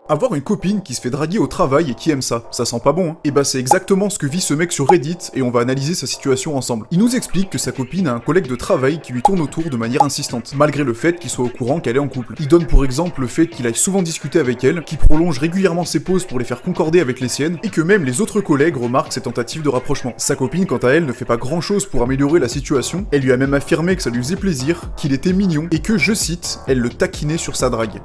Avoir une copine qui se fait draguer au travail et qui aime ça sent pas bon, hein. Et bah c'est exactement ce que vit ce mec sur Reddit, et on va analyser sa situation ensemble. Il nous explique que sa copine a un collègue de travail qui lui tourne autour de manière insistante, malgré le fait qu'il soit au courant qu'elle est en couple. Il donne pour exemple le fait qu'il aille souvent discuter avec elle, qu'il prolonge régulièrement ses pauses pour les faire concorder avec les siennes, et que même les autres collègues remarquent ses tentatives de rapprochement. Sa copine, quant à elle, ne fait pas grand chose pour améliorer la situation, elle lui a même affirmé que ça lui faisait plaisir, qu'il était mignon, et que, je cite, elle le taquinait sur sa drague.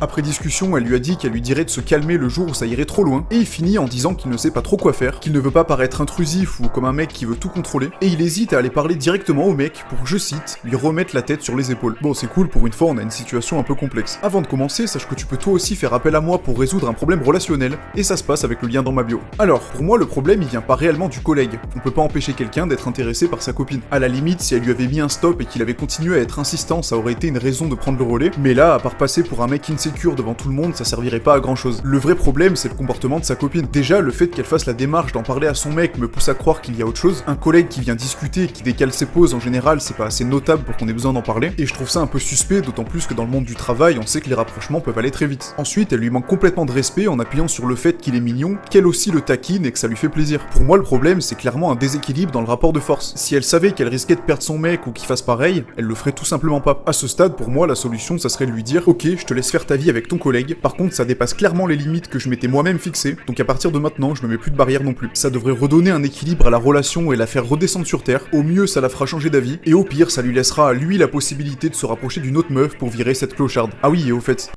Après discussion, elle lui a dit qu'elle lui dirait de se calmer le jour où ça irait trop loin, et il finit en disant qu'il ne sait pas trop quoi faire, qu'il ne veut pas paraître intrusif ou comme un mec qui veut tout contrôler, et il hésite à aller parler directement au mec pour, je cite, lui remettre la tête sur les épaules. Bon, c'est cool, pour une fois on a une situation un peu complexe. Avant de commencer, sache que tu peux toi aussi faire appel à moi pour résoudre un problème relationnel, et ça se passe avec le lien dans ma bio. Alors, pour moi le problème il vient pas réellement du collègue, on peut pas empêcher quelqu'un d'être intéressé par sa copine. À la limite, si elle lui avait mis un stop et qu'il avait continué à être insistant, ça aurait été une raison de prendre le relais, mais là, à part passer pour un mec insécure devant tout le monde, ça servirait pas à grand chose. Le vrai problème, c'est le comportement de sa copine. Déjà, le fait qu'elle fasse la démarche d'en parler à son mec me pousse à croire qu'il y a autre chose. Un collègue qui vient discuter, qui décale ses pauses, en général, c'est pas assez notable pour qu'on ait besoin d'en parler, et je trouve ça un peu suspect, d'autant plus que dans le monde du travail, on sait que les rapprochements peuvent aller très vite. Ensuite, elle lui manque complètement de respect en appuyant sur le fait qu'il est mignon, qu'elle aussi le taquine et que ça lui fait plaisir. Pour moi, le problème, c'est clairement un déséquilibre dans le rapport de force. Si elle savait qu'elle risquait de perdre son mec ou qu'il fasse pareil, elle le ferait tout simplement pas. À ce stade, pour moi, la solution, ça serait de lui dire « Ok, je te laisse faire ta vie avec ton collègue, par contre, ça dépasse clairement les limites que je m'étais moi-même fixées, donc à partir de maintenant, je me mets plus de barrières non plus. Ça devrait redonner un équilibre à la relation et la faire redescendre sur terre. Au mieux, ça la fera changer d'avis, et au pire, ça lui laissera à lui la possibilité de se rapprocher d'une autre meuf pour virer cette clocharde. Ah oui, et au fait,